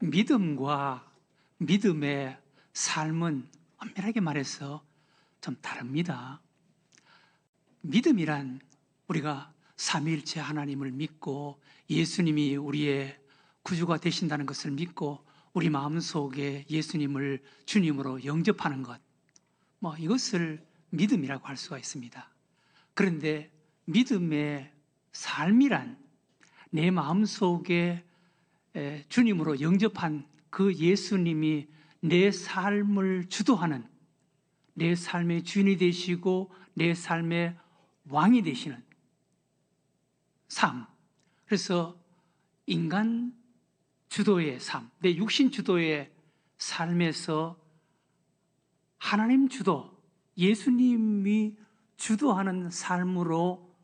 믿음과 믿음의 삶은 엄밀하게 말해서 좀 다릅니다. 믿음이란 우리가 삼위일체 하나님을 믿고 예수님이 우리의 구주가 되신다는 것을 믿고 우리 마음속에 예수님을 주님으로 영접하는 것, 이것을 믿음이라고 할 수가 있습니다. 그런데 믿음의 삶이란 내 마음속에 주님으로 영접한 그 예수님이 내 삶을 주도하는, 내 삶의 주인이 되시고 내 삶의 왕이 되시는 삶. 그래서 인간 주도의 삶, 내 육신 주도의 삶에서 하나님 주도, 예수님이 주도하는 삶으로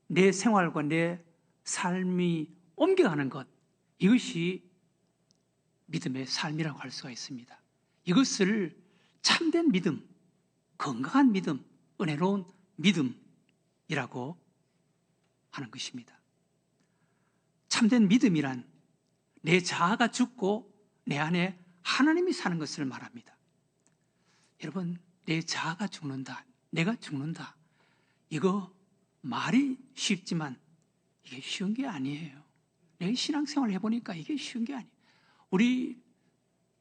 내 생활과 내 삶이 옮겨가는 것, 이것이 믿음의 삶이라고 할 수가 있습니다. 이것을 참된 믿음, 건강한 믿음, 은혜로운 믿음이라고 하는 것입니다. 참된 믿음이란 내 자아가 죽고 내 안에 하나님이 사는 것을 말합니다. 여러분, 내 자아가 죽는다, 내가 죽는다, 이거 말이 쉽지만 이게 쉬운 게 아니에요. 내 신앙생활 해보니까 이게 쉬운 게 아니에요. 우리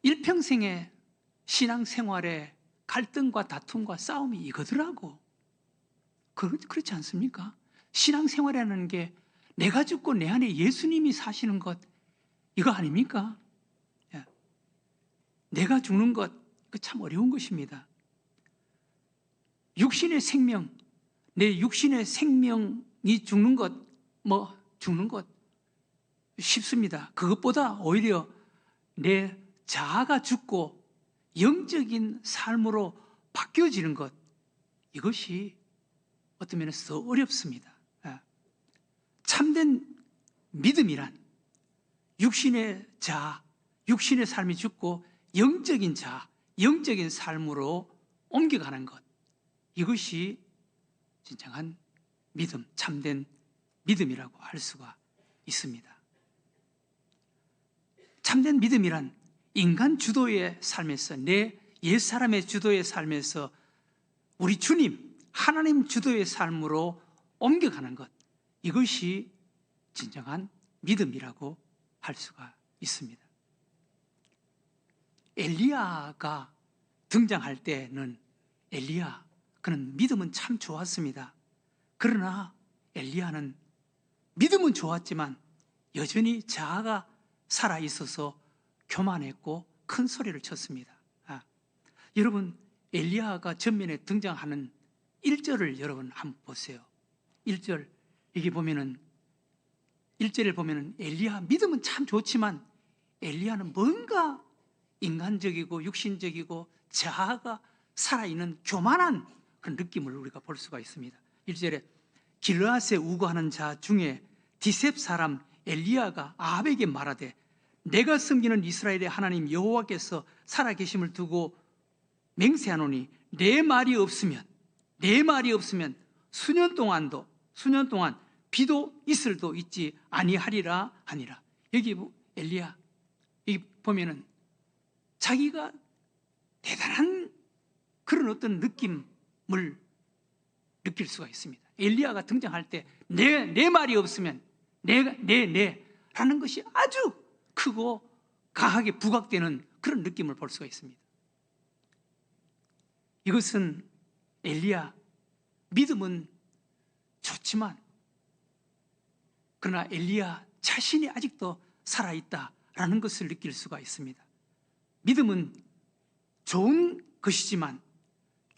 일평생의 신앙생활의 갈등과 다툼과 싸움이 이거더라고. 그렇지 않습니까? 신앙생활이라는 게 내가 죽고 내 안에 예수님이 사시는 것, 이거 아닙니까? 내가 죽는 것, 참 어려운 것입니다. 육신의 생명, 내 육신의 생명이 죽는 것, 죽는 것 쉽습니다. 그것보다 오히려 내 자아가 죽고 영적인 삶으로 바뀌어지는 것, 이것이 어떤 면에서 더 어렵습니다. 참된 믿음이란 육신의 자아, 육신의 삶이 죽고 영적인 자아, 영적인 삶으로 옮겨가는 것, 이것이 진정한 믿음, 참된 믿음이라고 할 수가 있습니다. 참된 믿음이란 인간 주도의 삶에서, 내 옛사람의 주도의 삶에서 우리 주님, 하나님 주도의 삶으로 옮겨가는 것, 이것이 진정한 믿음이라고 할 수가 있습니다. 엘리야가 등장할 때는 그는 믿음은 참 좋았습니다. 그러나 엘리야는 믿음은 좋았지만 여전히 자아가 살아있어서 교만했고 큰 소리를 쳤습니다. 여러분, 엘리야가 전면에 등장하는 1절을 여러분 한번 보세요. 1절, 여기 보면은 1절에 보면은 엘리야 믿음은 참 좋지만 엘리야는 뭔가 인간적이고 육신적이고 자아가 살아있는 교만한 그런 느낌을 우리가 볼 수가 있습니다. 1절에 길르앗에 우거하는 자 중에 디셉 사람 엘리야가 아합에게 말하되 내가 섬기는 이스라엘의 하나님 여호와께서 살아계심을 두고 맹세하노니 내 말이 없으면 수년 동안 비도 이슬도 있지 아니하리라 하니라. 여기 엘리야, 여기 보면은 자기가 대단한 그런 어떤 느낌을 느낄 수가 있습니다. 엘리야가 등장할 때 내 말이 없으면 라는 것이 아주 크고 강하게 부각되는 그런 느낌을 볼 수가 있습니다. 이것은 엘리야, 믿음은 좋지만 그러나 엘리야 자신이 아직도 살아있다라는 것을 느낄 수가 있습니다. 믿음은 좋은 것이지만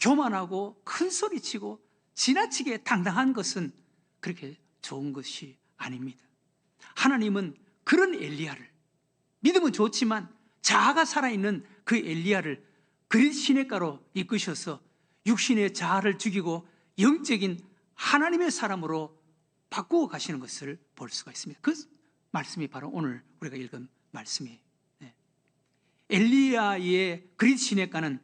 교만하고 큰 소리치고 지나치게 당당한 것은 그렇게 좋은 것이 아닙니다. 하나님은 그런 엘리야를, 믿음은 좋지만 자아가 살아있는 그 엘리야를 그릿 시냇가로 이끄셔서 육신의 자아를 죽이고 영적인 하나님의 사람으로 바꾸어 가시는 것을 볼 수가 있습니다. 그 말씀이 바로 오늘 우리가 읽은 말씀이에요. 엘리야의 그릿 시냇가는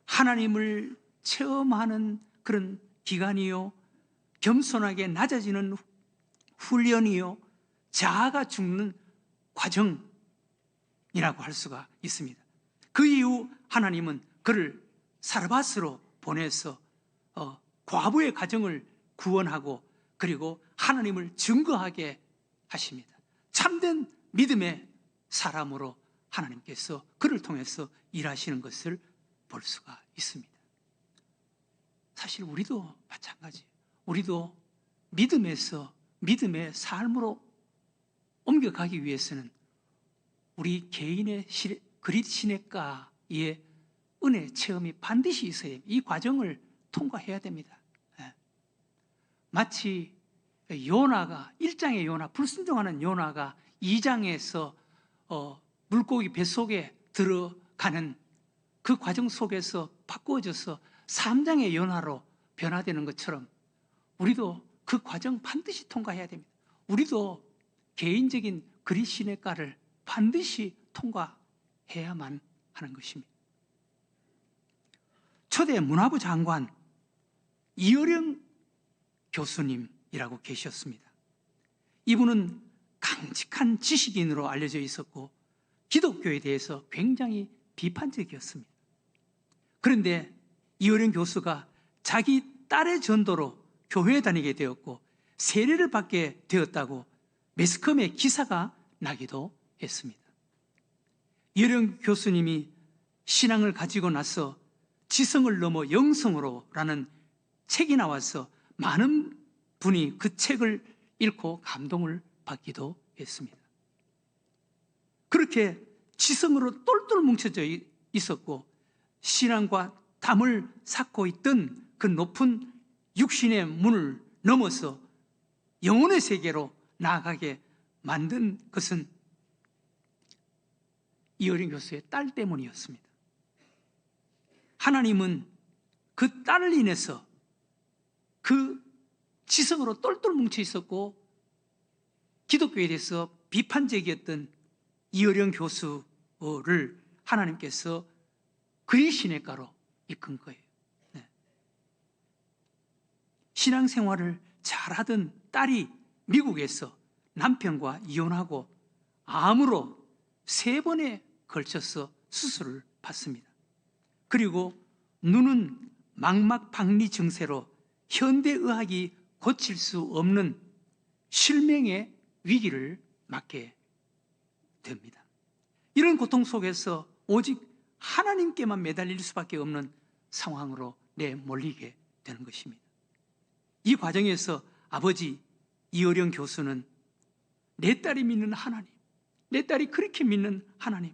하나님을 체험하는 그런 기간이요, 겸손하게 낮아지는 훈련이요, 자아가 죽는 과정, 할 수가 있습니다. 그 이후 하나님은 그를 사르밧으로 보내서 과부의 가정을 구원하고 그리고 하나님을 증거하게 하십니다. 참된 믿음의 사람으로 하나님께서 그를 통해서 일하시는 것을 볼 수가 있습니다. 사실 우리도 마찬가지예요. 우리도 믿음에서 믿음의 삶으로 옮겨가기 위해서는 우리 개인의 그릿 시냇가의 은혜 체험이 반드시 있어야 합니다. 이 과정을 통과해야 됩니다. 마치 요나가 1장의 요나, 불순종하는 요나가 2장에서 물고기 뱃속에 들어가는 그 과정 속에서 바꾸어져서 3장의 요나로 변화되는 것처럼 우리도 그 과정 반드시 통과해야 됩니다. 우리도 개인적인 그릿 시냇가를 반드시 통과해야만 하는 것입니다. 초대 문화부 장관 이어령 교수님이라고 계셨습니다. 이분은 강직한 지식인으로 알려져 있었고 기독교에 대해서 굉장히 비판적이었습니다. 그런데 이어령 교수가 자기 딸의 전도로 교회에 다니게 되었고 세례를 받게 되었다고 매스컴에 기사가 나기도 했습니다. 이어령 교수님이 신앙을 가지고 나서 지성을 넘어 영성으로라는 책이 나와서 많은 분이 그 책을 읽고 감동을 받기도 했습니다. 그렇게 지성으로 똘똘 뭉쳐져 있었고 신앙과 담을 쌓고 있던 그 높은 육신의 문을 넘어서 영혼의 세계로 나아가게 만든 것은 이어령 교수의 딸 때문이었습니다. 하나님은 그 딸을 인해서 그 지성으로 똘똘 뭉쳐 있었고 기독교에 대해서 비판적이었던 이어령 교수를 하나님께서 그의 시냇가로 이끈 거예요. 신앙생활을 잘하던 딸이 미국에서 남편과 이혼하고 암으로 3번에 걸쳐서 수술을 받습니다. 그리고 눈은 망막박리 증세로 현대의학이 고칠 수 없는 실명의 위기를 맞게 됩니다. 이런 고통 속에서 오직 하나님께만 매달릴 수밖에 없는 상황으로 내몰리게 되는 것입니다. 이 과정에서 아버지 이어령 교수는 내 딸이 믿는 하나님, 내 딸이 그렇게 믿는 하나님,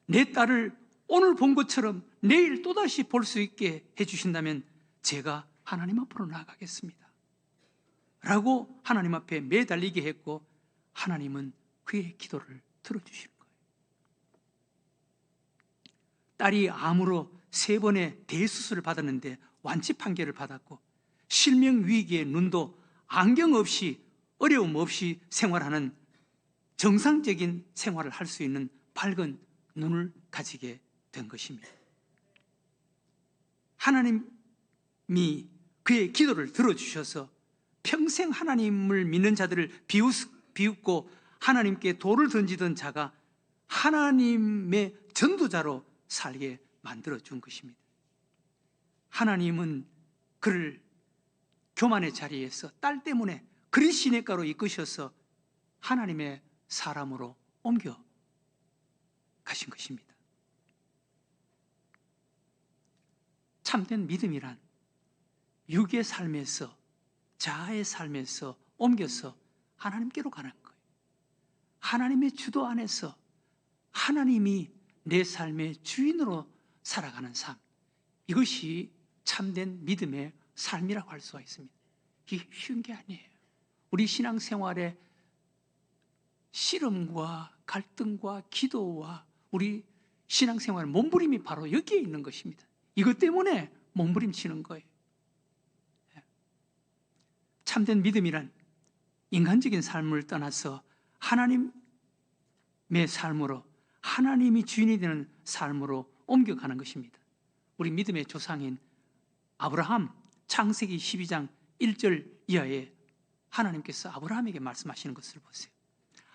내 딸을 오늘 본 것처럼 내일 또다시 볼 수 있게 해주신다면 제가 하나님 앞으로 나아가겠습니다 라고 하나님 앞에 매달리게 했고 하나님은 그의 기도를 들어주신 거예요. 딸이 암으로 3번의 대수술을 받았는데 완치 판결을 받았고 실명 위기의 눈도 안경 없이 어려움 없이 생활하는 정상적인 생활을 할 수 있는 밝은 눈을 가지게 된 것입니다. 하나님이 그의 기도를 들어주셔서 평생 하나님을 믿는 자들을 비웃고 하나님께 돌을 던지던 자가 하나님의 전도자로 살게 만들어준 것입니다. 하나님은 그를 교만의 자리에서 딸 때문에 그리 시냇가로 이끄셔서 하나님의 사람으로 옮겨 가신 것입니다. 참된 믿음이란 육의 삶에서 자아의 삶에서 옮겨서 하나님께로 가는 거예요. 하나님의 주도 안에서 하나님이 내 삶의 주인으로 살아가는 삶, 이것이 참된 믿음의 삶이라고 할 수가 있습니다. 이게 쉬운 게 아니에요. 우리 신앙생활의 씨름과 갈등과 기도와 우리 신앙생활의 몸부림이 바로 여기에 있는 것입니다. 이것 때문에 몸부림치는 거예요. 참된 믿음이란 인간적인 삶을 떠나서 하나님의 삶으로, 하나님이 주인이 되는 삶으로 옮겨가는 것입니다. 우리 믿음의 조상인 아브라함, 창세기 12장 1절 이하에 하나님께서 아브라함에게 말씀하시는 것을 보세요.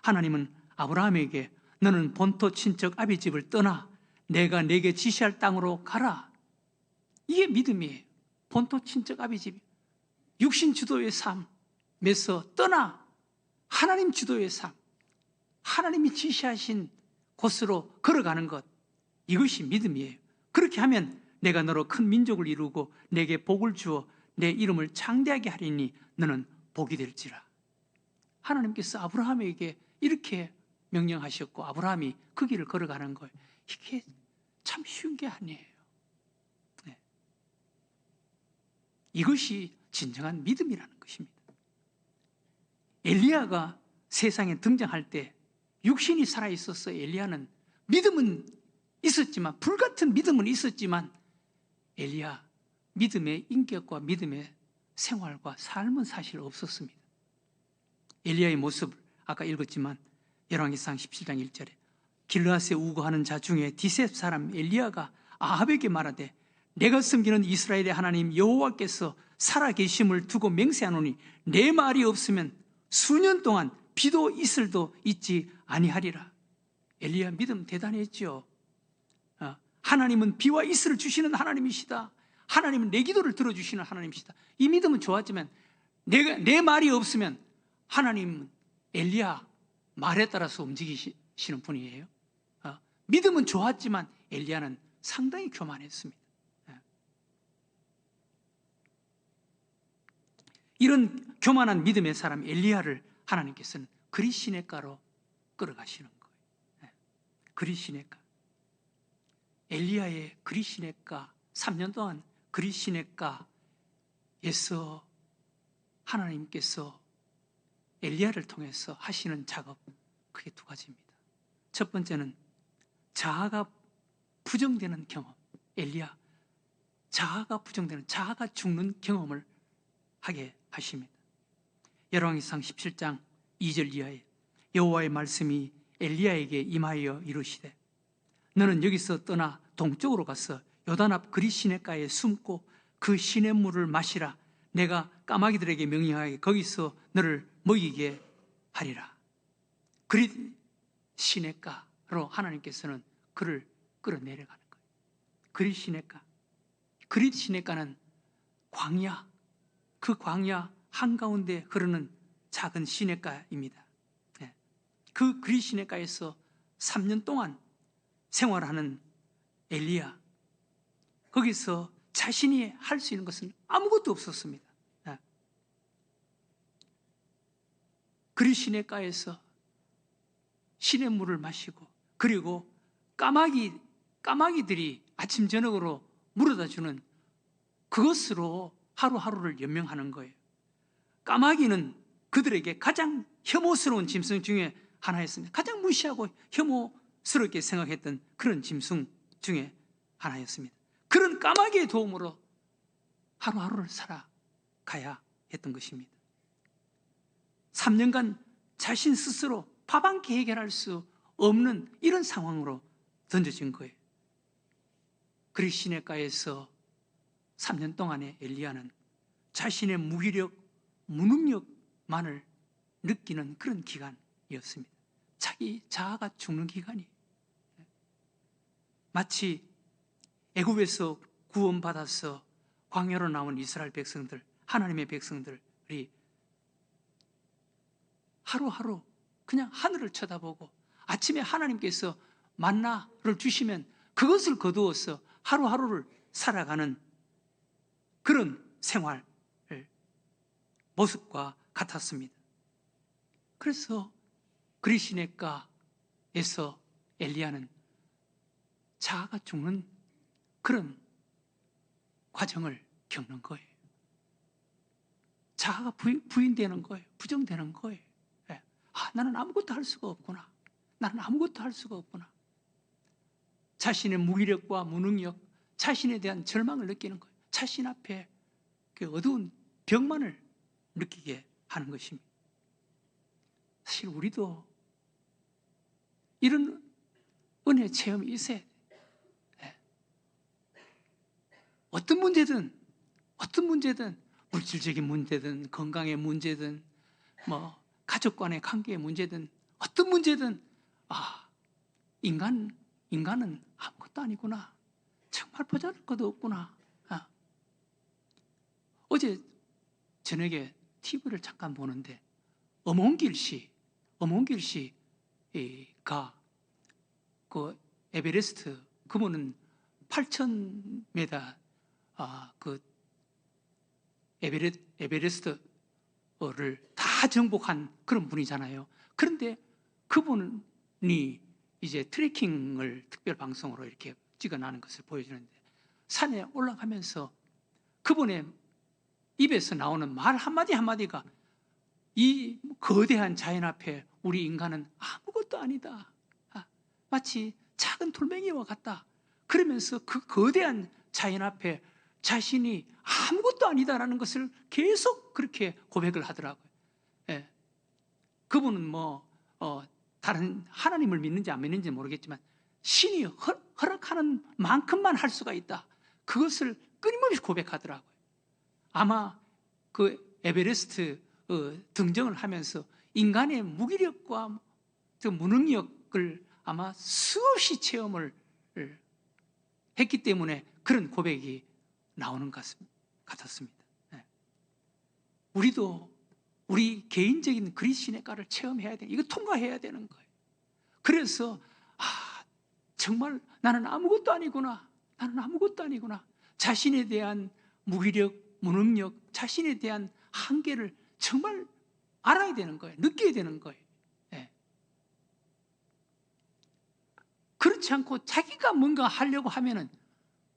하나님은 아브라함에게 너는 본토 친척 아비집을 떠나 내가 내게 지시할 땅으로 가라. 이게 믿음이에요. 본토 친척 아비집, 육신 주도의 삶에서 떠나 하나님 주도의 삶, 하나님이 지시하신 곳으로 걸어가는 것, 이것이 믿음이에요. 그렇게 하면 내가 너로 큰 민족을 이루고 내게 복을 주어 내 이름을 창대하게 하리니 너는 복이 될지라. 하나님께서 아브라함에게 이렇게 명령하셨고 아브라함이 그 길을 걸어가는 거예요. 이게 참 쉬운 게 아니에요. 네. 이것이 진정한 믿음이라는 것입니다. 엘리야가 세상에 등장할 때 육신이 살아있었어. 엘리야는 믿음은 있었지만, 불같은 믿음은 있었지만 엘리야 믿음의 인격과 믿음의 생활과 삶은 사실 없었습니다. 엘리야의 모습을 아까 읽었지만 열왕기상 17장 1절에 길르앗에 우거하는 자 중에 디셉 사람 엘리야가 아합에게 말하되 내가 섬기는 이스라엘의 하나님 여호와께서 살아계심을 두고 맹세하노니 내 말이 없으면 수년 동안 비도 이슬도 있지 아니하리라. 엘리야 믿음 대단했죠. 하나님은 비와 이슬을 주시는 하나님이시다. 하나님은 내 기도를 들어주시는 하나님이시다. 이 믿음은 좋았지만 내 말이 없으면 하나님은 엘리야 말에 따라서 움직이시는 분이에요. 믿음은 좋았지만 엘리야는 상당히 교만했습니다. 이런 교만한 믿음의 사람 엘리야를 하나님께서는 그리시네가로 끌어가시는 거예요. 그리시네가. 엘리야의 그리시네가, 3년 동안 그리시네가에서 하나님께서 엘리야를 통해서 하시는 작업, 그게 두 가지입니다. 첫 번째는 자아가 부정되는 경험. 엘리야, 자아가 부정되는, 자아가 죽는 경험을 하게 하십니다. 열왕기상 17장 2절 이하에 여호와의 말씀이 엘리야에게 임하여 이르시되 너는 여기서 떠나 동쪽으로 가서 요단 앞 그리시네가에 숨고 그 시냇물을 마시라. 내가 까마귀들에게 명령하게 거기서 너를 먹이게 하리라. 그리시네가로 하나님께서는 그를 끌어내려가는 거예요. 그리시네가. 그리시네가는 광야, 그 광야 한가운데 흐르는 작은 시냇가입니다. 그 그리시네가에서 3년 동안 생활하는 엘리야, 거기서 자신이 할 수 있는 것은 아무것도 없었습니다. 그리시네가에서 시냇물을 마시고, 그리고 까마귀들이 아침 저녁으로 물어다 주는 그것으로 하루하루를 연명하는 거예요. 까마귀는 그들에게 가장 혐오스러운 짐승 중에 하나였습니다. 가장 무시하고 혐오스럽게 생각했던 그런 짐승 중에 하나였습니다. 그런 까마귀의 도움으로 하루하루를 살아가야 했던 것입니다. 3년간 자신 스스로 밥 한 끼 해결할 수 없는 이런 상황으로 던져진 거예요. 그리시네가에서 3년 동안의 엘리야는 자신의 무기력, 무능력만을 느끼는 그런 기간이었습니다. 자기 자아가 죽는 기간이. 마치 애굽에서 구원받아서 광야로 나온 이스라엘 백성들, 하나님의 백성들이 하루하루 그냥 하늘을 쳐다보고 아침에 하나님께서 만나를 주시면 그것을 거두어서 하루하루를 살아가는 그런 생활 모습과 같았습니다. 그래서 그리시네가에서 엘리야는 자아가 죽는 그런 과정을 겪는 거예요. 자아가 부인되는 거예요. 부정되는 거예요. 나는 아무것도 할 수가 없구나. 나는 아무것도 할 수가 없구나. 자신의 무기력과 무능력, 자신에 대한 절망을 느끼는 거예요. 자신 앞에 그 어두운 벽만을 느끼게 하는 것입니다. 사실 우리도 이런 은혜 체험이 있어야 돼요. 어떤 문제든 물질적인 문제든 건강의 문제든 가족 간의 관계의 문제든 어떤 문제든 인간은 아무것도 아니구나. 정말 보잘것 것도 없구나. 어제 저녁에 TV를 잠깐 보는데 엄홍길 씨가 그 에베레스트, 그분은 8,000m 그 에베레스트를 다 정복한 그런 분이잖아요. 그런데 그분이 이제 트레킹을 특별 방송으로 이렇게 찍어나는 것을 보여주는데, 산에 올라가면서 그분의 입에서 나오는 말 한마디 한마디가 이 거대한 자연 앞에 우리 인간은 아무것도 아니다. 마치 작은 돌멩이와 같다. 그러면서 그 거대한 자연 앞에 자신이 아무것도 아니다라는 것을 계속 그렇게 고백을 하더라고요. 예. 그분은 다른 하나님을 믿는지 안 믿는지 모르겠지만 신이 허락하는 만큼만 할 수가 있다. 그것을 끊임없이 고백하더라고요. 아마 그 에베레스트 등정을 하면서 인간의 무기력과 무능력을 아마 수없이 체험을 했기 때문에 그런 고백이 나오는 것 같았습니다. 우리도 우리 개인적인 그리스도인의가를 체험해야 돼. 이거 통과해야 되는 거예요. 그래서 정말 나는 아무것도 아니구나. 나는 아무것도 아니구나. 자신에 대한 무기력, 무능력, 자신에 대한 한계를 정말 알아야 되는 거예요. 느껴야 되는 거예요. 그렇지 않고 자기가 뭔가 하려고 하면은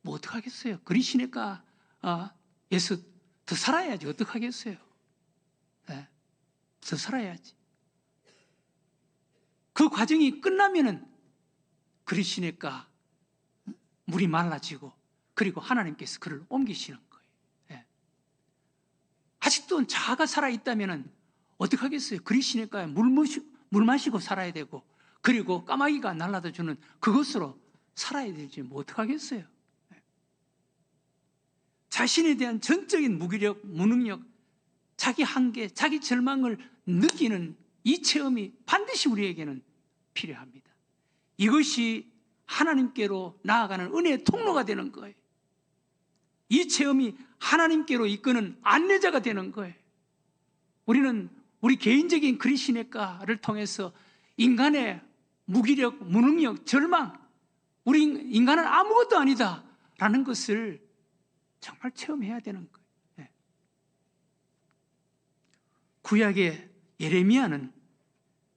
뭐 어떡하겠어요? 그리스도니까 예수 더 살아야지. 어떡하겠어요? 더 살아야지. 그 과정이 끝나면은 그리스도니까 물이 말라지고, 그리고 하나님께서 그를 옮기시는 거예요. 아직도 자아가 살아있다면은 어떡하겠어요? 그리스도니까 물 마시고 살아야 되고, 그리고 까마귀가 날라다 주는 그것으로 살아야 되지. 뭐 어떡하겠어요? 자신에 대한 전적인 무기력, 무능력, 자기 한계, 자기 절망을 느끼는 이 체험이 반드시 우리에게는 필요합니다. 이것이 하나님께로 나아가는 은혜의 통로가 되는 거예요. 이 체험이 하나님께로 이끄는 안내자가 되는 거예요. 우리는 우리 개인적인 그리스도인의가를 통해서 인간의 무기력, 무능력, 절망, 우리 인간은 아무것도 아니다 라는 것을 정말 체험해야 되는 거예요. 구약의 예레미야는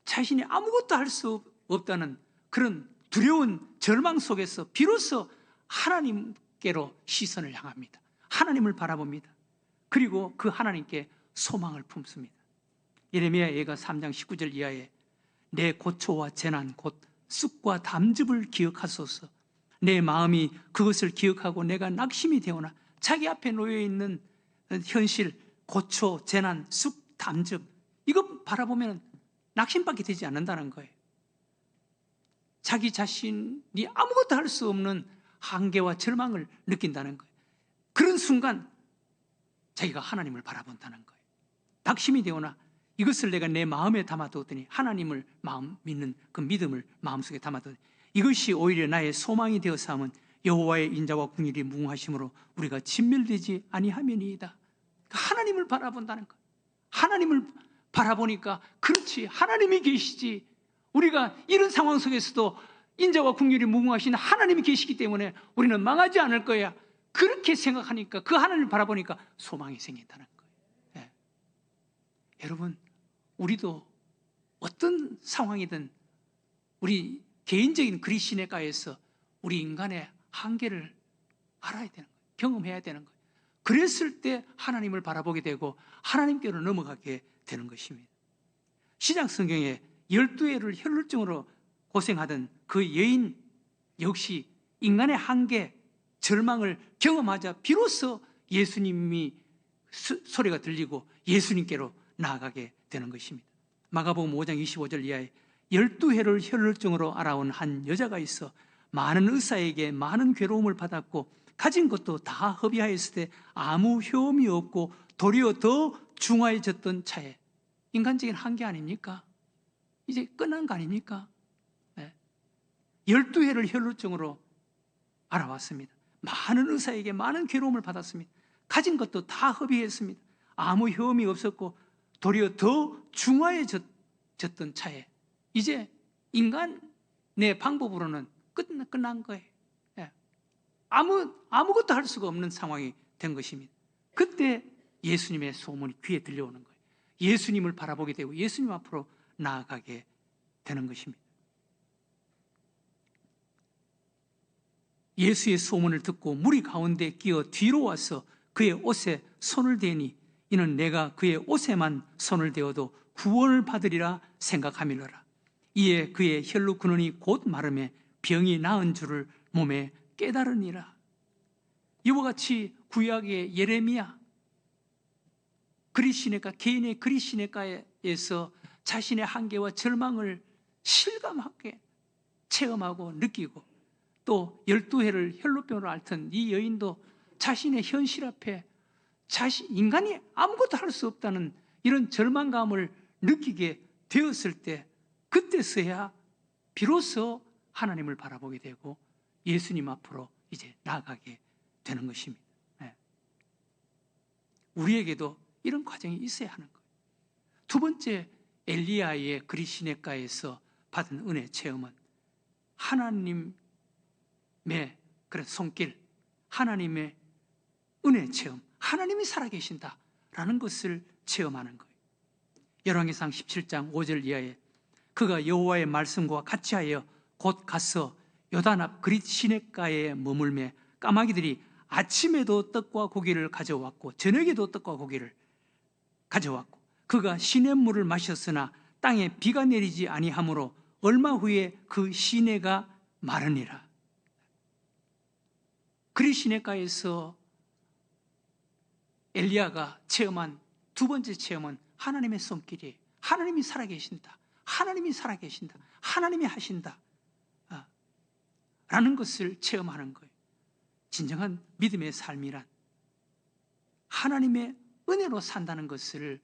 자신이 아무것도 할 수 없다는 그런 두려운 절망 속에서 비로소 하나님께로 시선을 향합니다. 하나님을 바라봅니다. 그리고 그 하나님께 소망을 품습니다. 예레미야 예가 3장 19절 이하에 내 고초와 재난 곧 쑥과 담즙을 기억하소서. 내 마음이 그것을 기억하고 내가 낙심이 되오나, 자기 앞에 놓여있는 현실, 고초, 재난, 쑥, 담즙, 이거 바라보면 낙심밖에 되지 않는다는 거예요. 자기 자신이 아무것도 할 수 없는 한계와 절망을 느낀다는 거예요. 그런 순간 자기가 하나님을 바라본다는 거예요. 낙심이 되오나 이것을 내가 내 마음에 담아두었더니, 하나님을 믿는 그 믿음을 마음속에 담아두었더니 이것이 오히려 나의 소망이 되어서 함은 여호와의 인자와 긍휼이 무궁하심으로 우리가 진멸되지 아니하면이이다. 하나님을 바라본다는 거예요. 하나님을 바라보니까 그렇지, 하나님이 계시지. 우리가 이런 상황 속에서도 인자와 긍휼이 무궁하신 하나님이 계시기 때문에 우리는 망하지 않을 거야. 그렇게 생각하니까, 그 하나님을 바라보니까 소망이 생긴다는 거예요. 여러분, 우리도 어떤 상황이든 우리 개인적인 그리스도인의가에서 우리 인간의 한계를 알아야 되는 거예요. 경험해야 되는 거예요. 그랬을 때 하나님을 바라보게 되고 하나님께로 넘어가게 되는 것입니다. 신약 성경에 12해를 혈루증으로 고생하던 그 여인 역시 인간의 한계, 절망을 경험하자 비로소 예수님이 소리가 들리고 예수님께로 나아가게 되는 것입니다. 마가복음 5장 25절 이하에 12해를 혈루증으로 알아온 한 여자가 있어 많은 의사에게 많은 괴로움을 받았고 가진 것도 다 허비하였을 때 아무 효험이 없고 도리어 더 중하여졌던 차에, 인간적인 한계 아닙니까? 이제 끝난 거 아닙니까? 12회를 혈루증으로 알아왔습니다. 많은 의사에게 많은 괴로움을 받았습니다. 가진 것도 다 허비했습니다. 아무 혐이 없었고 도리어 더 중화해졌던 차에 이제 인간의 방법으로는 끝난 거예요. 예. 아무것도 할 수가 없는 상황이 된 것입니다. 그때 예수님의 소문이 귀에 들려오는 거예요. 예수님을 바라보게 되고 예수님 앞으로 나아가게 되는 것입니다. 예수의 소문을 듣고 무리 가운데 끼어 뒤로 와서 그의 옷에 손을 대니 이는 내가 그의 옷에만 손을 대어도 구원을 받으리라 생각하밀러라. 이에 그의 혈루 근원이 곧 마름에 병이 나은 줄을 몸에 깨달으니라. 이와 같이 구약의 예레미야 그리시네가 개인의 그리시네가에서 자신의 한계와 절망을 실감하게 체험하고 느끼고 또 12회를 혈루병으로 앓던 이 여인도 자신의 현실 앞에 인간이 아무것도 할 수 없다는 이런 절망감을 느끼게 되었을 때 그때서야 비로소 하나님을 바라보게 되고 예수님 앞으로 이제 나아가게 되는 것입니다. 네. 우리에게도 이런 과정이 있어야 하는 거예요. 두 번째, 엘리야의 그리시네가에서 받은 은혜 체험은 하나님의 손길, 하나님의 은혜 체험, 하나님이 살아계신다라는 것을 체험하는 거예요. 열왕기상 17장 5절 이하에 그가 여호와의 말씀과 같이하여 곧 가서 요단 앞 그리시네가에 머물매 까마귀들이 아침에도 떡과 고기를 가져왔고 저녁에도 떡과 고기를 가져왔고 그가 시냇물을 마셨으나 땅에 비가 내리지 아니하므로 얼마 후에 그 시내가 마르니라. 그리시네가에서 엘리야가 체험한 두 번째 체험은 하나님의 손길이에요. 하나님이 살아계신다. 하나님이 살아계신다. 하나님이 하신다. 라는 것을 체험하는 거예요. 진정한 믿음의 삶이란 하나님의 은혜로 산다는 것을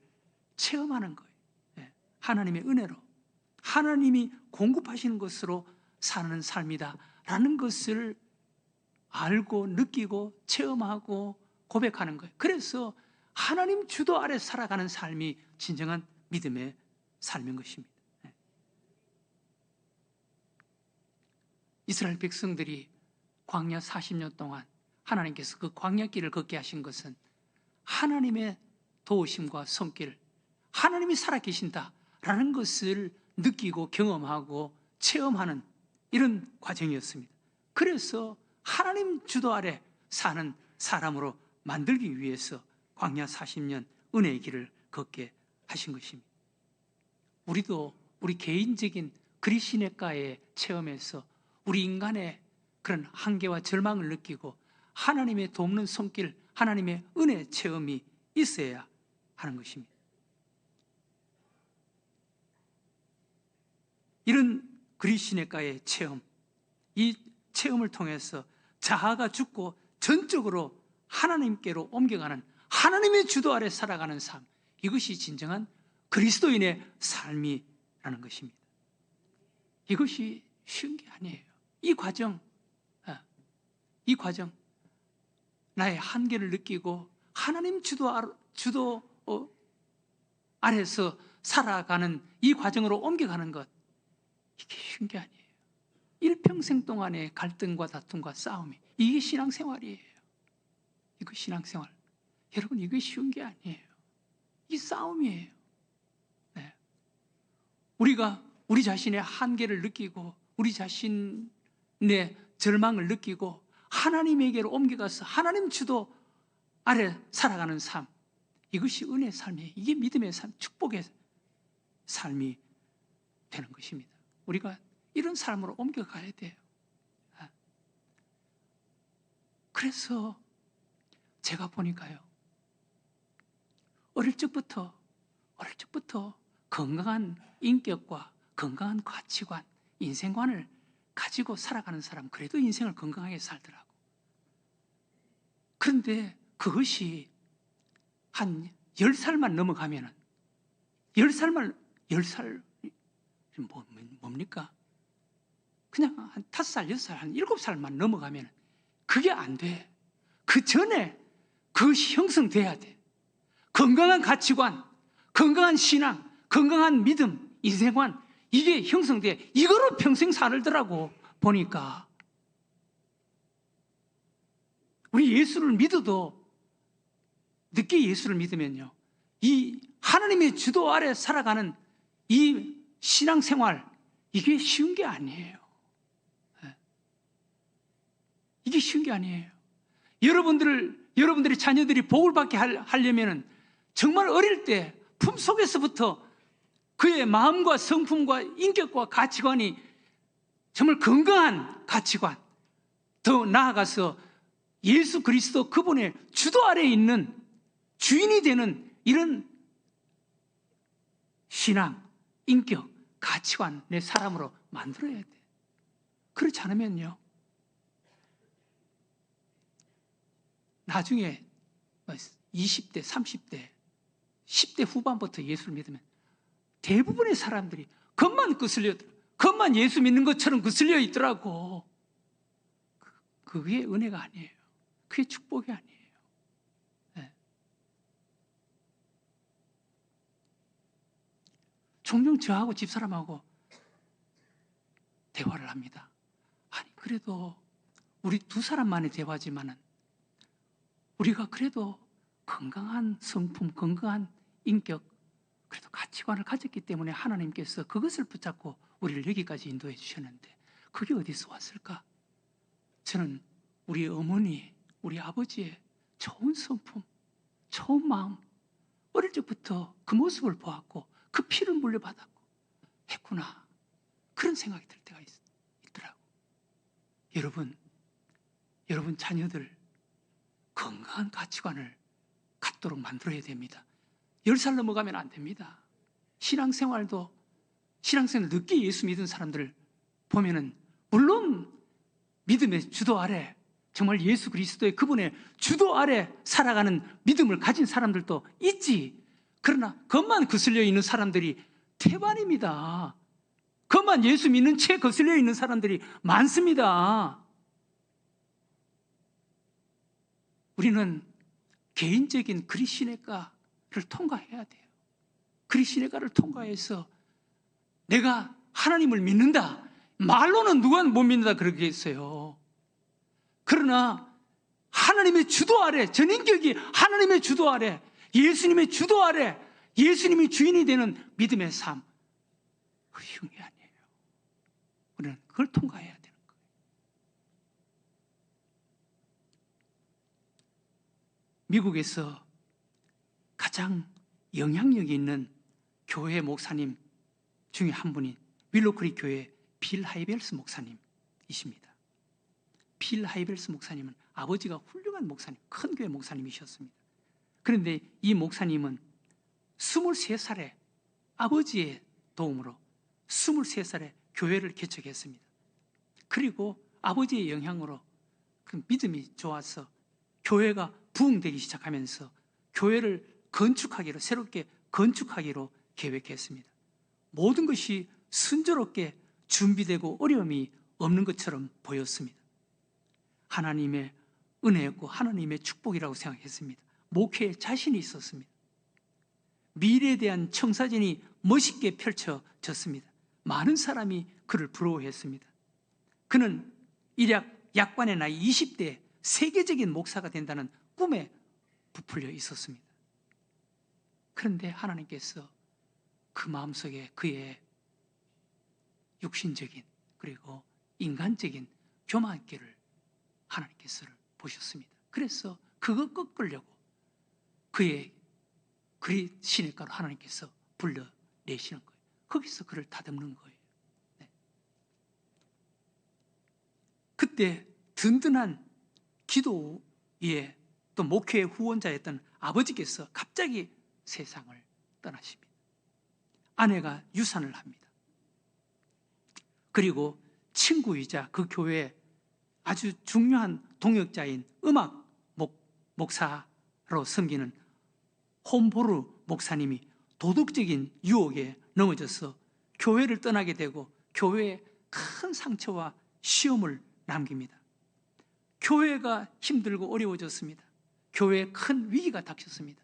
체험하는 거예요. 하나님의 은혜로, 하나님이 공급하시는 것으로 사는 삶이다 라는 것을 알고 느끼고 체험하고 고백하는 거예요. 그래서 하나님 주도 아래 살아가는 삶이 진정한 믿음의 삶인 것입니다. 이스라엘 백성들이 광야 40년 동안 하나님께서 그 광야길을 걷게 하신 것은 하나님의 도우심과 손길, 하나님이 살아계신다라는 것을 느끼고 경험하고 체험하는 이런 과정이었습니다. 그래서 하나님 주도 아래 사는 사람으로 만들기 위해서 광야 40년 은혜의 길을 걷게 하신 것입니다. 우리도 우리 개인적인 그리시네가의 체험에서 우리 인간의 그런 한계와 절망을 느끼고 하나님의 돕는 손길, 하나님의 은혜 체험이 있어야 하는 것입니다. 이런 그리시네가의 체험, 이 체험을 통해서 자아가 죽고 전적으로 하나님께로 옮겨가는 하나님의 주도 아래 살아가는 삶, 이것이 진정한 그리스도인의 삶이라는 것입니다. 이것이 쉬운 게 아니에요. 이 과정, 나의 한계를 느끼고 하나님 주도 아래서 살아가는 이 과정으로 옮겨가는 것, 이게 쉬운 게 아니에요. 일평생 동안의 갈등과 다툼과 싸움이, 이게 신앙생활이에요. 이거 신앙생활. 여러분, 이게 쉬운 게 아니에요. 이 싸움이에요. 네. 우리가 우리 자신의 한계를 느끼고 우리 자신의 절망을 느끼고 하나님에게로 옮겨가서 하나님 주도 아래 살아가는 삶, 이것이 은혜의 삶이에요. 이게 믿음의 삶, 축복의 삶이 되는 것입니다. 우리가 이런 삶으로 옮겨가야 돼요. 그래서 제가 보니까요, 어릴 적부터 건강한 인격과 건강한 가치관, 인생관을 가지고 살아가는 사람, 그래도 인생을 건강하게 살더라고. 그런데 그것이 한 10살만 넘어가면은 10살 뭡니까? 그냥 한 5살, 6살, 한 7살만 넘어가면 그게 안 돼. 그 전에 그것이 형성돼야 돼. 건강한 가치관, 건강한 신앙, 건강한 믿음, 인생관, 이게 형성돼. 이거로 평생 살더라고 보니까. 우리 예수를 믿어도 늦게 예수를 믿으면요, 이 하나님의 주도 아래 살아가는 이 신앙생활, 이게 쉬운 게 아니에요. 이게 쉬운 게 아니에요. 여러분들의 자녀들이 복을 받게 하려면 정말 어릴 때 품속에서부터 그의 마음과 성품과 인격과 가치관이 정말 건강한 가치관, 더 나아가서 예수 그리스도 그분의 주도 아래에 있는 주인이 되는 이런 신앙, 인격, 가치관 내 사람으로 만들어야 돼. 그렇지 않으면요, 나중에 20대, 30대, 10대 후반부터 예수를 믿으면 대부분의 사람들이 겉만 예수 믿는 것처럼 거슬려 있더라고. 그게 은혜가 아니에요. 그게 축복이 아니에요. 네. 종종 저하고 집사람하고 대화를 합니다. 아니, 그래도 우리 두 사람만의 대화지만은 우리가 그래도 건강한 성품, 건강한 인격, 그래도 가치관을 가졌기 때문에 하나님께서 그것을 붙잡고 우리를 여기까지 인도해 주셨는데 그게 어디서 왔을까? 저는 우리 어머니, 우리 아버지의 좋은 성품, 좋은 마음, 어릴 적부터 그 모습을 보았고 그 피를 물려받았고 했구나, 그런 생각이 들 때가 있더라고. 여러분 자녀들 건강한 가치관을 갖도록 만들어야 됩니다. 10살 넘어가면 안 됩니다. 신앙생활 늦게 예수 믿은 사람들을 보면은 물론 믿음의 주도 아래, 정말 예수 그리스도의 그분의 주도 아래 살아가는 믿음을 가진 사람들도 있지. 그러나 겉만 거슬려 있는 사람들이 태반입니다. 겉만 예수 믿는 채 거슬려 있는 사람들이 많습니다. 우리는 개인적인 그리시네가를 통과해야 돼요. 그리시네가를 통과해서 내가 하나님을 믿는다. 말로는 누가 못 믿는다 그러겠어요. 그러나 하나님의 주도 아래, 전인격이 하나님의 주도 아래, 예수님의 주도 아래, 예수님이 주인이 되는 믿음의 삶, 쉬운 게 아니에요. 우리는 그걸 통과해야 돼요. 미국에서 가장 영향력이 있는 교회 목사님 중에 한 분인 윌로크릭 교회 빌 하이벨스 목사님이십니다. 빌 하이벨스 목사님은 아버지가 훌륭한 목사님, 큰 교회 목사님이셨습니다. 그런데 이 목사님은 23살에 아버지의 도움으로 23살에 교회를 개척했습니다. 그리고 아버지의 영향으로 그 믿음이 좋아서 교회가 부흥되기 시작하면서 교회를 새롭게 건축하기로 계획했습니다. 모든 것이 순조롭게 준비되고 어려움이 없는 것처럼 보였습니다. 하나님의 은혜였고 하나님의 축복이라고 생각했습니다. 목회에 자신이 있었습니다. 미래에 대한 청사진이 멋있게 펼쳐졌습니다. 많은 사람이 그를 부러워했습니다. 그는 약관의 나이 20대에 세계적인 목사가 된다는 꿈에 부풀려 있었습니다. 그런데 하나님께서 그 마음속에 그의 육신적인 그리고 인간적인 교만기를 하나님께서 보셨습니다. 그래서 그거 꺾으려고 그의 시냇가로 하나님께서 불러내시는 거예요. 거기서 그를 다듬는 거예요. 네. 그때 든든한 기도에 또 목회의 후원자였던 아버지께서 갑자기 세상을 떠나십니다. 아내가 유산을 합니다. 그리고 친구이자 그 교회의 아주 중요한 동역자인 음악 목사로 섬기는 홈보르 목사님이 도덕적인 유혹에 넘어져서 교회를 떠나게 되고 교회의 큰 상처와 시험을 남깁니다. 교회가 힘들고 어려워졌습니다. 교회에 큰 위기가 닥쳤습니다.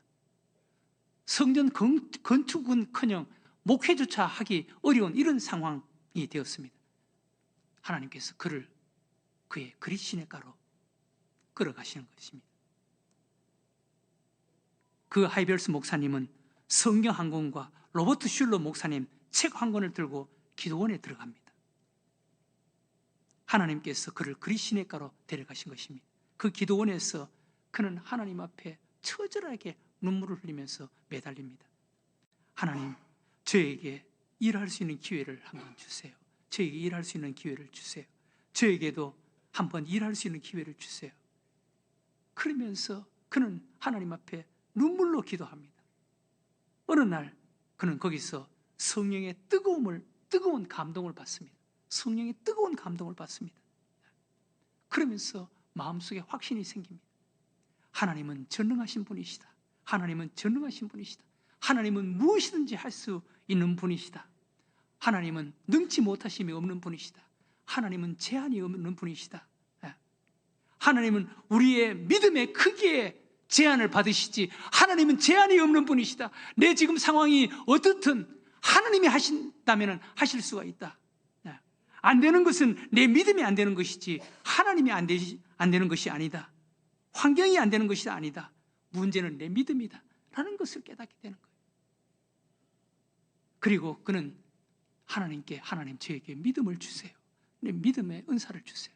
성전 건축은커녕 목회조차 하기 어려운 이런 상황이 되었습니다. 하나님께서 그를 그의 그리시네가로 끌어가시는 것입니다. 그 하이벨스 목사님은 성경 한 권과 로버트 슐러 목사님 책 한 권을 들고 기도원에 들어갑니다. 하나님께서 그를 그리시네가로 데려가신 것입니다. 그 기도원에서 그는 하나님 앞에 처절하게 눈물을 흘리면서 매달립니다. 하나님, 저에게 일할 수 있는 기회를 한번 주세요. 저에게 일할 수 있는 기회를 주세요. 저에게도 한번 일할 수 있는 기회를 주세요. 그러면서 그는 하나님 앞에 눈물로 기도합니다. 어느 날 그는 거기서 성령의 뜨거운 감동을 받습니다. 성령의 뜨거운 감동을 받습니다. 그러면서 마음속에 확신이 생깁니다. 하나님은 전능하신 분이시다. 하나님은 전능하신 분이시다. 하나님은 무엇이든지 할 수 있는 분이시다. 하나님은 능치 못하심이 없는 분이시다. 하나님은 제한이 없는 분이시다. 하나님은 우리의 믿음의 크기에 제한을 받으시지 하나님은 제한이 없는 분이시다. 내 지금 상황이 어떻든 하나님이 하신다면 하실 수가 있다. 안 되는 것은 내 믿음이 안 되는 것이지 하나님이 안 되는 것이 아니다. 환경이 안 되는 것이 아니다. 문제는 내 믿음이다 라는 것을 깨닫게 되는 거예요. 그리고 그는 하나님께 하나님 저에게 믿음을 주세요. 내 믿음의 은사를 주세요.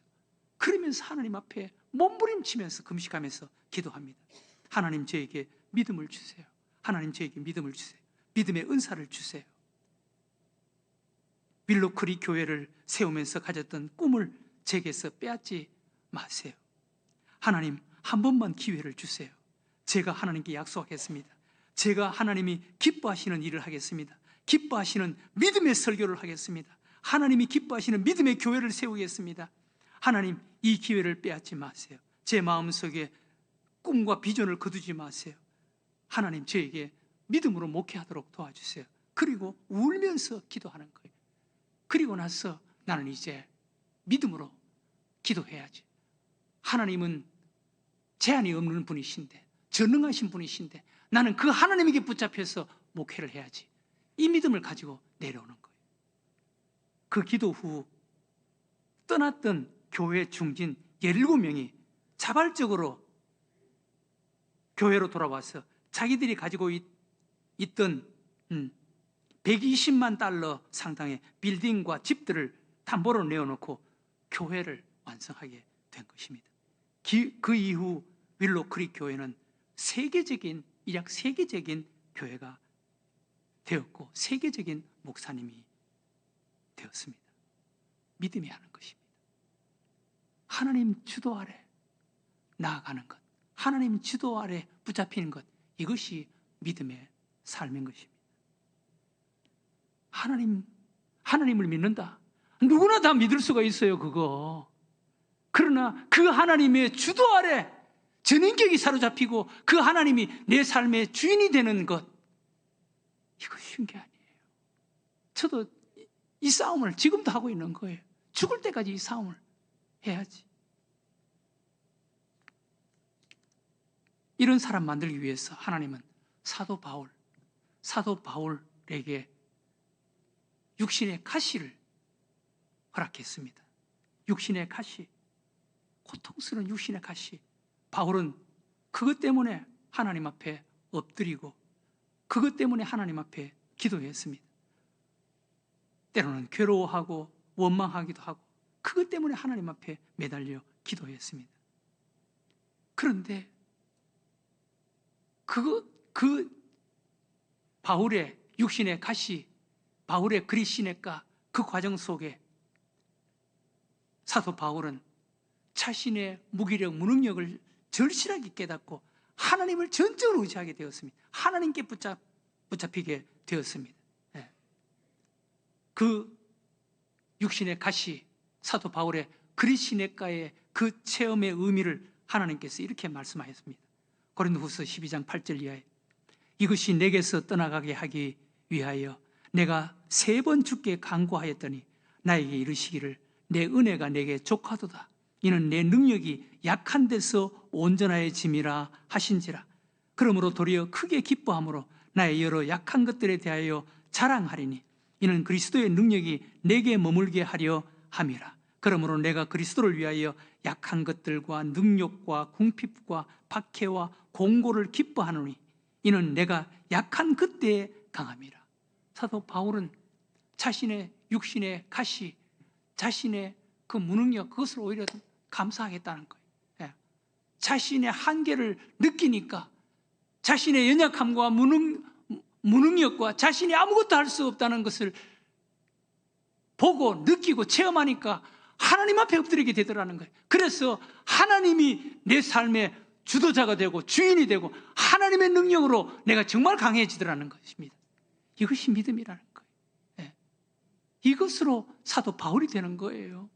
그러면서 하나님 앞에 몸부림치면서 금식하면서 기도합니다. 하나님 저에게 믿음을 주세요. 하나님 저에게 믿음을 주세요. 믿음의 은사를 주세요. 윌로크리 교회를 세우면서 가졌던 꿈을 제게서 빼앗지 마세요. 하나님 한 번만 기회를 주세요. 제가 하나님께 약속하겠습니다. 제가 하나님이 기뻐하시는 일을 하겠습니다. 기뻐하시는 믿음의 설교를 하겠습니다. 하나님이 기뻐하시는 믿음의 교회를 세우겠습니다. 하나님 이 기회를 빼앗지 마세요. 제 마음속에 꿈과 비전을 거두지 마세요. 하나님 저에게 믿음으로 목회하도록 도와주세요. 그리고 울면서 기도하는 거예요. 그리고 나서 나는 이제 믿음으로 기도해야지. 하나님은 제한이 없는 분이신데 전능하신 분이신데 나는 그 하나님에게 붙잡혀서 목회를 해야지. 이 믿음을 가지고 내려오는 거예요. 그 기도 후 떠났던 교회 중진 17명이 자발적으로 교회로 돌아와서 자기들이 가지고 있던 120만 달러 상당의 빌딩과 집들을 담보로 내어놓고 교회를 완성하게 된 것입니다. 그 이후 윌로크릭 교회는 약 세계적인 교회가 되었고 세계적인 목사님이 되었습니다. 믿음이 하는 것입니다. 하나님 주도 아래 나아가는 것, 하나님 주도 아래 붙잡히는 것, 이것이 믿음의 삶인 것입니다. 하나님을 믿는다. 누구나 다 믿을 수가 있어요, 그거. 그러나 그 하나님의 주도 아래 전인격이 사로잡히고 그 하나님이 내 삶의 주인이 되는 것, 이거 쉬운 게 아니에요. 저도 이 싸움을 지금도 하고 있는 거예요. 죽을 때까지 이 싸움을 해야지. 이런 사람 만들기 위해서 하나님은 사도 바울에게 육신의 가시를 허락했습니다. 육신의 가시, 고통스러운 육신의 가시. 바울은 그것 때문에 하나님 앞에 엎드리고 그것 때문에 하나님 앞에 기도했습니다. 때로는 괴로워하고 원망하기도 하고 그것 때문에 하나님 앞에 매달려 기도했습니다. 그런데 그 바울의 육신의 가시, 바울의 그리시네가 그 과정 속에 사도 바울은 자신의 무기력, 무능력을 절실하게 깨닫고 하나님을 전적으로 의지하게 되었습니다. 하나님께 붙잡히게 되었습니다. 그 육신의 가시, 사도 바울의 그리시네가의 그 체험의 의미를 하나님께서 이렇게 말씀하셨습니다. 고린도후서 12장 8절 이하에 이것이 내게서 떠나가게 하기 위하여 내가 3번 주께 간구하였더니 나에게 이르시기를 내 은혜가 내게 족하도다. 이는 내 능력이 약한 데서 온전하여짐이라 하신지라. 그러므로 도리어 크게 기뻐함으로 나의 여러 약한 것들에 대하여 자랑하리니 이는 그리스도의 능력이 내게 머물게 하려 함이라. 그러므로 내가 그리스도를 위하여 약한 것들과 능력과 궁핍과 박해와 공고를 기뻐하노니 이는 내가 약한 그때에 강함이라. 사도 바울은 자신의 육신의 가시, 자신의 그 무능력, 그것을 오히려 감사하겠다는 거예요. 예. 자신의 한계를 느끼니까 자신의 연약함과 무능력과 자신이 아무것도 할 수 없다는 것을 보고 느끼고 체험하니까 하나님 앞에 엎드리게 되더라는 거예요. 그래서 하나님이 내 삶의 주도자가 되고 주인이 되고 하나님의 능력으로 내가 정말 강해지더라는 것입니다. 이것이 믿음이라는 거예요. 예. 이것으로 사도 바울이 되는 거예요.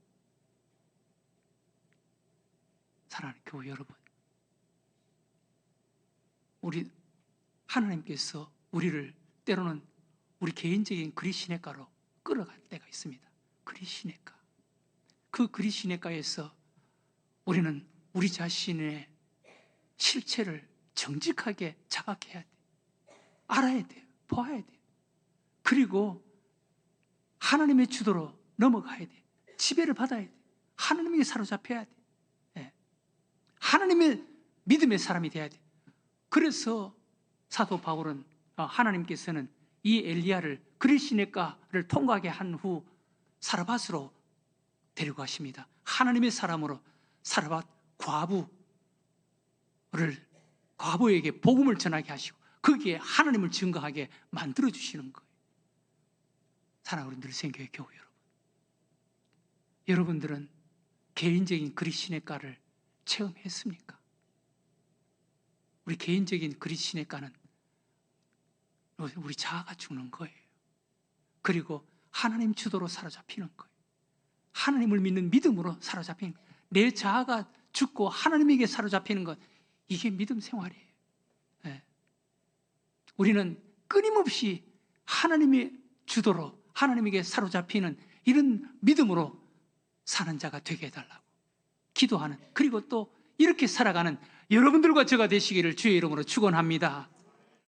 사랑하는 교회 여러분, 우리 하나님께서 우리를 때로는 우리 개인적인 그리시네가로 끌어갈 때가 있습니다. 그리시네가. 그 그리시네가에서 우리는 우리 자신의 실체를 정직하게 자각해야 돼. 알아야 돼요. 보아야 돼요. 그리고 하나님의 주도로 넘어가야 돼. 지배를 받아야 돼. 하나님에게 사로잡혀야 돼. 네. 하나님의 믿음의 사람이 돼야 돼. 그래서 사도 바울은 하나님께서는 이 엘리야를 그리시네가를 통과하게 한 후 사르밧으로 데리고 가십니다. 하나님의 사람으로 사르밧 과부에게 복음을 전하게 하시고 거기에 하나님을 증거하게 만들어 주시는 거예요. 사랑하는 늘생교회 교회 여러분, 여러분들은 개인적인 그리시네가를 체험했습니까? 우리 개인적인 그리시네가는 우리 자아가 죽는 거예요. 그리고 하나님 주도로 사로잡히는 거예요. 하나님을 믿는 믿음으로 사로잡히는 거예요. 내 자아가 죽고 하나님에게 사로잡히는 것, 이게 믿음 생활이에요. 네. 우리는 끊임없이 하나님의 주도로 하나님에게 사로잡히는 이런 믿음으로 사는 자가 되게 해달라고 기도하는, 그리고 또 이렇게 살아가는 여러분들과 저가 되시기를 주의 이름으로 축원합니다.